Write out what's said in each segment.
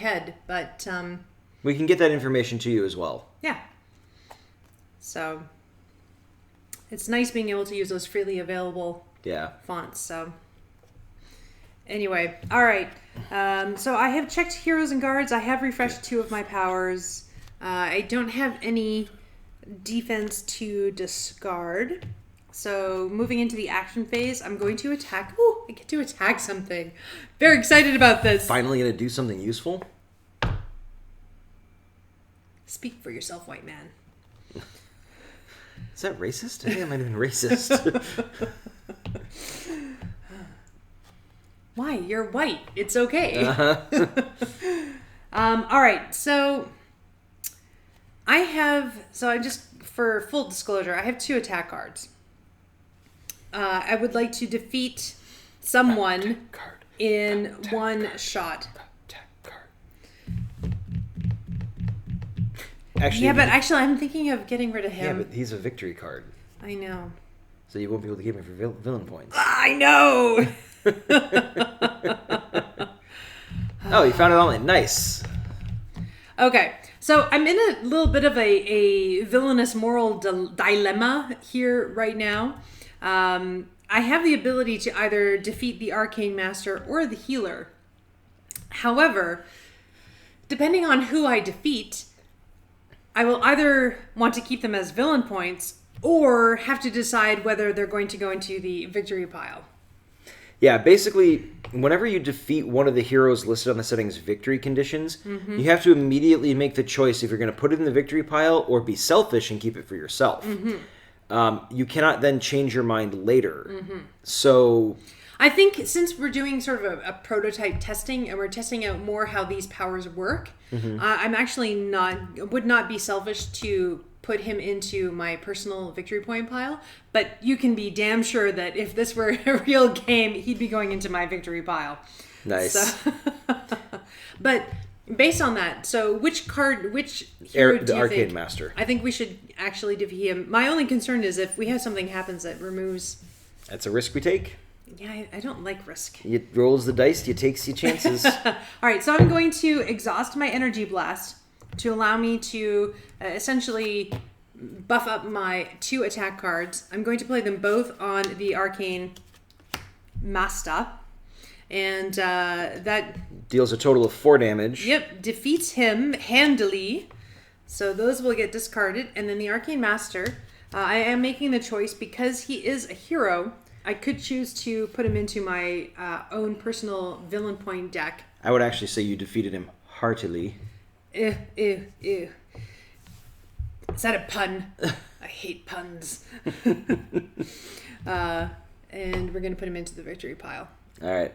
head, but... we can get that information to you as well. Yeah. So, it's nice being able to use those freely available fonts, so... Anyway, all right. So I have checked heroes and guards. I have refreshed 2 of my powers. I don't have any defense to discard. So moving into the action phase, I'm going to attack. Ooh, I get to attack something. Very excited about this. Finally going to do something useful? Speak for yourself, white man. Is that racist? I think that might have been racist. Why? You're white. It's okay. Uh-huh. All right. So I just, for full disclosure, I have 2 attack cards. I would like to defeat someone in one shot. Actually, but I'm thinking of getting rid of him. Yeah, but he's a victory card. I know. So you won't be able to give him for villain points. I know! Oh, you found it online. Nice. Okay, so I'm in a little bit of a villainous moral dilemma here right now. I have the ability to either defeat the Arcane Master or the Healer. However, depending on who I defeat, I will either want to keep them as villain points or have to decide whether they're going to go into the victory pile. Yeah, basically, whenever you defeat one of the heroes listed on the setting's victory conditions, you have to immediately make the choice if you're going to put it in the victory pile or be selfish and keep it for yourself. You cannot then change your mind later. So... I think since we're doing sort of a prototype testing and we're testing out more how these powers work, I'm actually would not be selfish to put him into my personal victory point pile, but you can be damn sure that if this were a real game, he'd be going into my victory pile. Nice. So, but based on that, so which hero do you think? The Arcane Master. I think we should actually defeat him. My only concern is if we have something happens that removes... That's a risk we take. Yeah, I don't like risk. You rolls the dice, you takes your chances. All right, so I'm going to exhaust my energy blast to allow me to essentially buff up my 2 attack cards. I'm going to play them both on the Arcane Master. And that... deals a total of 4 damage. Yep, defeats him handily. So those will get discarded. And then the Arcane Master, I am making the choice because he is a hero. I could choose to put him into my own personal villain point deck. I would actually say you defeated him heartily. Ew. Is that a pun? I hate puns. And we're going to put him into the victory pile. All right.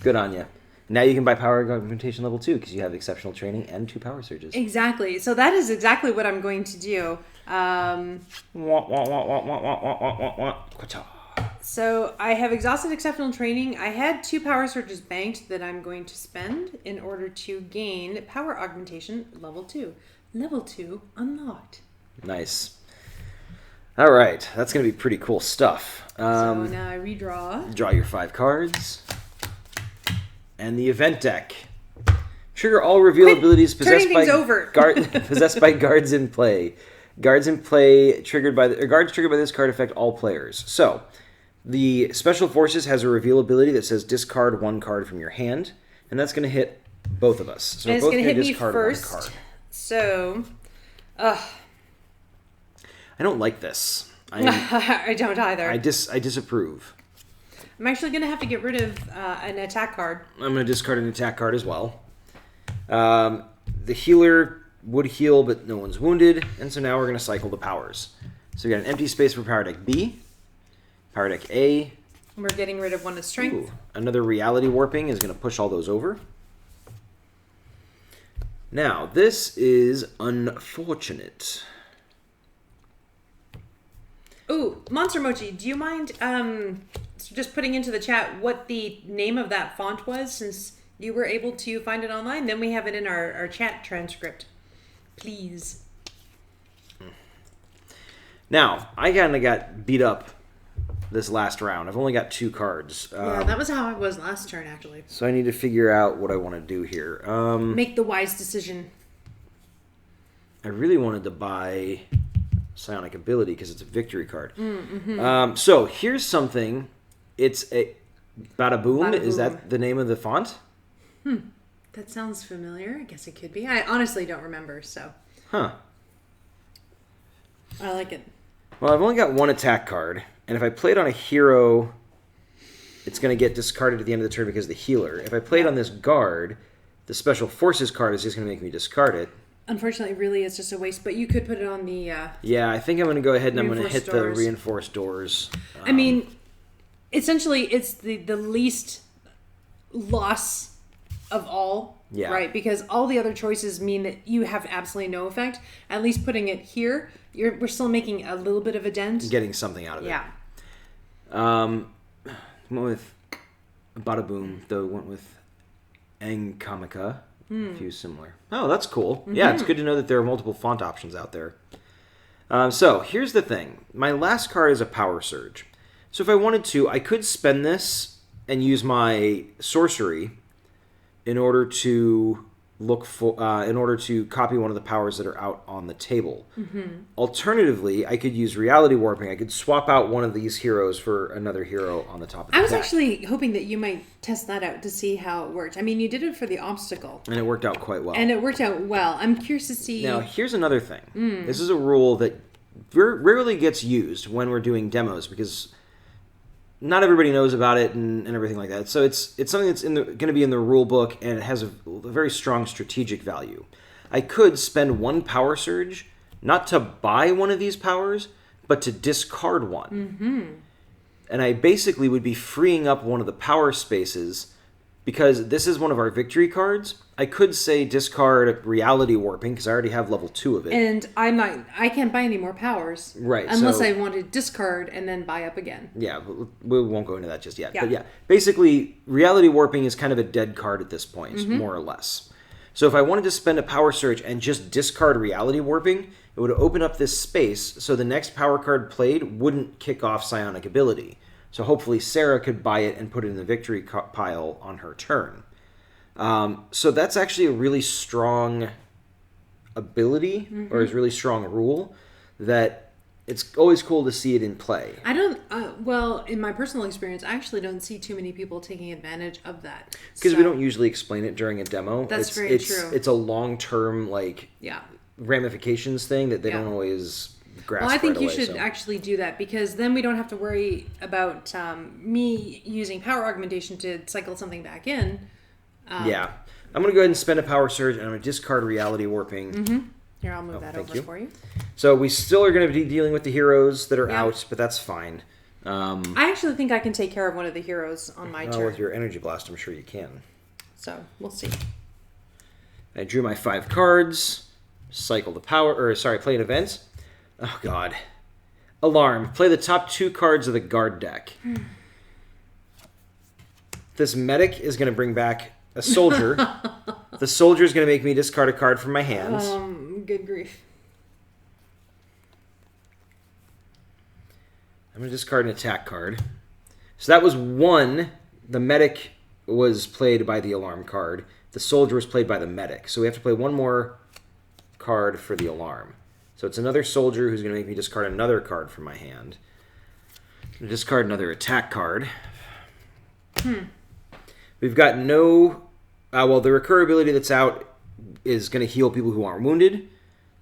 Good on you. Now you can buy Power Augmentation Level 2 because you have exceptional training and 2 Power Surges. Exactly. So that is exactly what I'm going to do. So I have exhausted exceptional training. I had 2 Power Surges banked that I'm going to spend in order to gain Power Augmentation Level 2. Level 2 unlocked. Nice. All right. That's going to be pretty cool stuff. So now I redraw. Draw your 5 cards. And the event deck. Trigger all reveal abilities possessed by guards in play. Guards triggered by this card affect all players. So, the Special Forces has a reveal ability that says discard 1 card from your hand, and that's going to hit both of us. So and we're it's both going to hit me discard first. 1 card. So, I don't like this. I don't either. I disapprove. I'm actually going to have to get rid of an attack card. I'm going to discard an attack card as well. The healer would heal, but no one's wounded, and so now we're going to cycle the powers. So we got an empty space for Power Deck B, Power Deck A. We're getting rid of 1 of Strength. Ooh, another Reality Warping is going to push all those over. Now, this is unfortunate. Ooh, Monster Mochi, do you mind just putting into the chat what the name of that font was, since you were able to find it online? Then we have it in our chat transcript. Please. Now, I kind of got beat up this last round. I've only got 2 cards. Yeah, that was how I was last turn, actually. So I need to figure out what I want to do here. Make the wise decision. I really wanted to buy Psionic Ability because it's a victory card. So here's something. It's a Bada Boom. Bada Is Boom. that the name of the font? That sounds familiar. I guess it could be. I honestly don't remember, so. Huh. I like it. Well, I've only got 1 attack card, and if I play it on a hero, it's going to get discarded at the end of the turn because of the healer. If I play it on this guard, the Special Forces card is just going to make me discard it. Unfortunately, really, it's just a waste, but you could put it on the... Yeah, I think I'm going to go ahead and I'm going to hit doors. the reinforced doors. I mean, essentially, it's the least loss of all, right? Because all the other choices mean that you have absolutely no effect. At least putting it here, we're still making a little bit of a dent. Getting something out of it. Yeah. Went with Bada Boom, though went with Angkamika. A few similar. Oh, that's cool. Yeah, it's good to know that there are multiple font options out there. So, here's the thing. My last card is a Power Surge. So if I wanted to, I could spend this and use my sorcery in order to copy one of the powers that are out on the table. Alternatively, I could use reality warping. I could swap out one of these heroes for another hero on the top of the I was deck. actually hoping that you might test that out to see how it worked. I mean, you did it for the obstacle. And it worked out quite well. And it worked out well. I'm curious to see... Now, here's another thing. This is a rule that rarely gets used when we're doing demos because not everybody knows about it and everything like that. So it's something that's going to be in the rule book, and it has a very strong strategic value. I could spend 1 Power Surge, not to buy one of these powers, but to discard one. And I basically would be freeing up one of the power spaces because this is one of our victory cards. I could say discard reality warping because I already have level 2 of it. And I can't buy any more powers. Right. Unless I want to discard and then buy up again. Yeah, we won't go into that just yet. Yeah. But yeah, basically, reality warping is kind of a dead card at this point, more or less. So if I wanted to spend a Power Surge and just discard reality warping, it would open up this space so the next power card played wouldn't kick off Psionic Ability. So hopefully Sarah could buy it and put it in the victory pile on her turn. So that's actually a really strong ability, or is really strong rule, that it's always cool to see it in play. I don't, well, in my personal experience, I actually don't see too many people taking advantage of that. Because we don't usually explain it during a demo. That's very true. It's a long-term, ramifications thing that they don't always grasp. Well, I think right you away, should actually do that because then we don't have to worry about me using power augmentation to cycle something back in. Yeah. I'm going to go ahead and spend a Power Surge, and I'm going to discard reality warping. Here, I'll move that over for you. So we still are going to be dealing with the heroes that are out, but that's fine. I actually think I can take care of one of the heroes on my turn. With your Energy Blast, I'm sure you can. So, we'll see. I drew my 5 cards, cycle the play an event. Oh, God. Alarm. Play the top 2 cards of the guard deck. This medic is going to bring back a soldier. The soldier is going to make me discard a card from my hands. Good grief. I'm going to discard an attack card. So that was 1. The medic was played by the alarm card. The soldier was played by the medic. So we have to play 1 more card for the alarm. So it's another soldier who's going to make me discard another card from my hand. I'm going to discard another attack card. We've got no... the recur ability that's out is going to heal people who aren't wounded.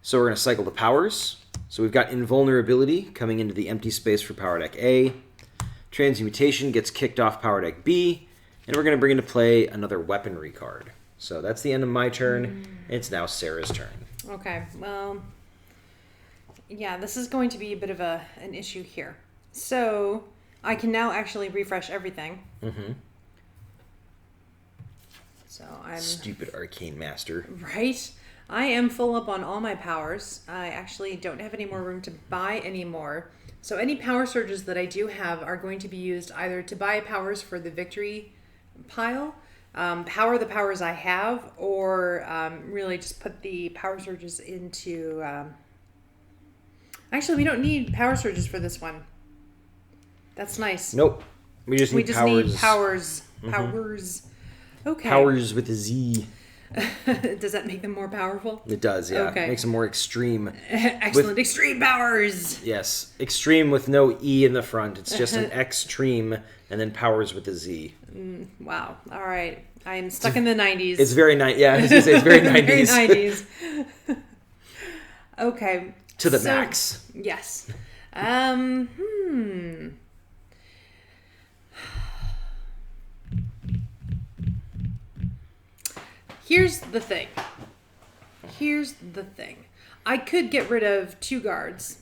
So we're going to cycle the powers. So we've got Invulnerability coming into the empty space for Power Deck A. Transmutation gets kicked off Power Deck B. And we're going to bring into play another weaponry card. So that's the end of my turn. It's now Sarah's turn. Okay, well... Yeah, this is going to be a bit of an issue here. So, I can now actually refresh everything. So I'm... Stupid Arcane Master. Right? I am full up on all my powers. I actually don't have any more room to buy anymore. So any power surges that I do have are going to be used either to buy powers for the victory pile, power the powers I have, or really just put the power surges into... Actually, we don't need power surges for this one. That's nice. Nope. We just need powers. Powers. Okay. Powers with a Z. Does that make them more powerful? It does, yeah. Okay. It makes them more extreme. Excellent. Extreme powers. Yes. Extreme with no E in the front. It's just an extreme and then powers with a Z. Wow. All right. I'm stuck in the 90s. It's very nice. Yeah, I was going to say it's very 90s. Very 90s. Okay. To the max. Yes. Here's the thing. I could get rid of 2 guards.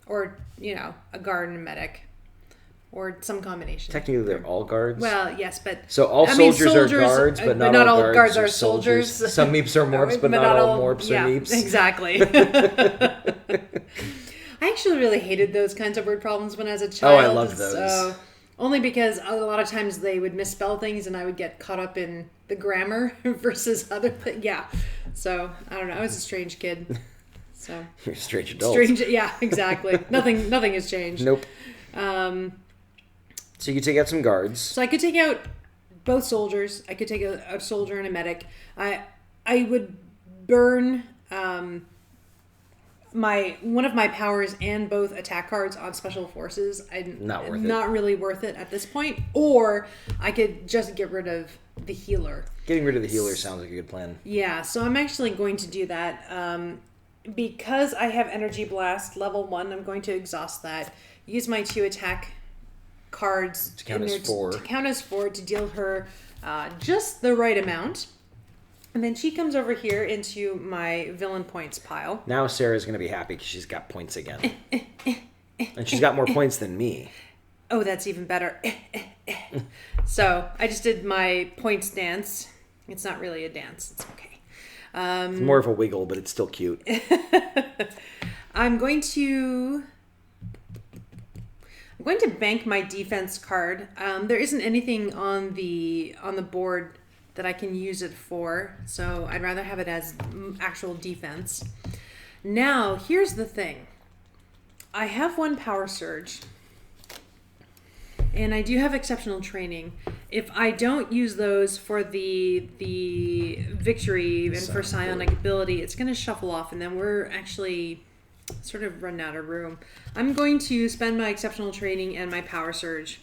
Or, a guard and a medic. Or some combination. Technically, they're all guards. Well, yes, but... So all soldiers are guards, but not all guards are soldiers. Some meeps are morphs, but not all morphs are meeps. Exactly. I actually really hated those kinds of word problems when I was a child. Oh, I loved those. Only because a lot of times they would misspell things and I would get caught up in the grammar versus other things. Yeah. So, I don't know. I was a strange kid. So You're a strange adult. Yeah, exactly. Nothing has changed. Nope. So you take out some guards. So I could take out both soldiers. I could take a soldier and a medic. I would burn one of my powers and both attack cards on special forces. Not really worth it at this point. Or I could just get rid of the healer. Getting rid of the healer sounds like a good plan. Yeah, so I'm actually going to do that. Because I have Energy Blast level 1, I'm going to exhaust that. Use my 2 attack cards to count as 4 to deal her just the right amount. And then she comes over here into my villain points pile. Now Sarah's going to be happy because she's got points again. And she's got more points than me. Oh, that's even better. So I just did my points dance. It's not really a dance. It's okay. It's more of a wiggle, but it's still cute. I'm going to bank my defense card. There isn't anything on the board that I can use it for, so I'd rather have it as actual defense. Now, here's the thing. I have 1 power surge, and I do have exceptional training. If I don't use those for the victory and for psionic ability, it's going to shuffle off, and then we're actually sort of running out of room. I'm going to spend my exceptional training and my power surge.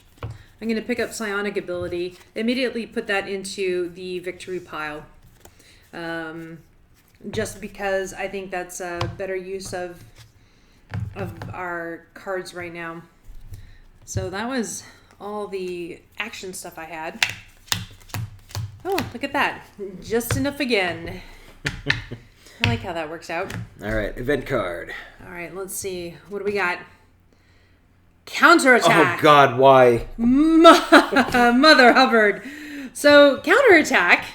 I'm going to pick up psionic ability, immediately put that into the victory pile. Just because I think that's a better use of our cards right now. So that was all the action stuff I had. Oh, look at that. Just enough again. I like how that works out. All right, event card. All right, let's see. What do we got? Counterattack. Oh, God, why? Mother Hubbard. So, counterattack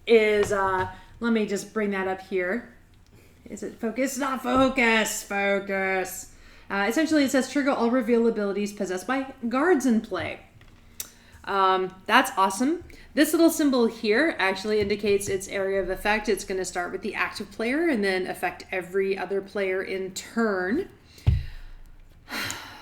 is, let me just bring that up here. Is it focus? Not focus. Focus. Essentially, it says trigger all reveal abilities possessed by guards in play. That's awesome. This little symbol here actually indicates its area of effect. It's going to start with the active player and then affect every other player in turn.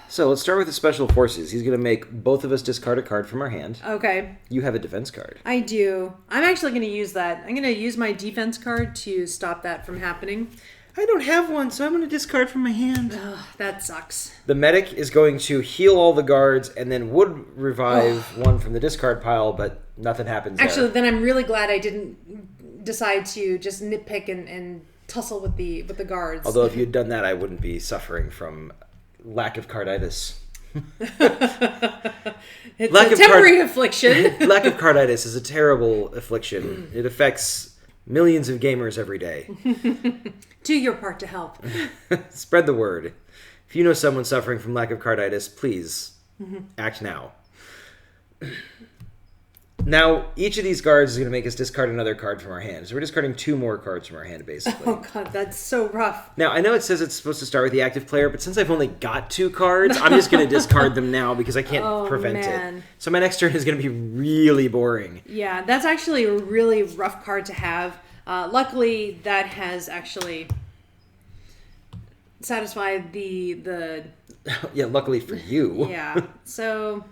So let's start with the special forces. He's going to make both of us discard a card from our hand. Okay. You have a defense card. I do. I'm actually going to use that. I'm going to use my defense card to stop that from happening. I don't have one, so I'm going to discard from my hand. Ugh, that sucks. The medic is going to heal all the guards and then would revive one from the discard pile, but nothing happens Actually, then I'm really glad I didn't decide to just nitpick and tussle with the guards. Although if you'd done that, I wouldn't be suffering from lack of carditis. It's a temporary affliction. Lack of carditis is a terrible affliction. It affects millions of gamers every day. Do your part to help. Spread the word. If you know someone suffering from lack of carditis, please act now. Now, each of these guards is going to make us discard another card from our hand. So we're discarding 2 more cards from our hand, basically. Oh, God, that's so rough. Now, I know it says it's supposed to start with the active player, but since I've only got 2 cards, I'm just going to discard them now because I can't prevent it. So my next turn is going to be really boring. Yeah, that's actually a really rough card to have. Luckily, that has actually... satisfy the Yeah, luckily for you. Yeah. So,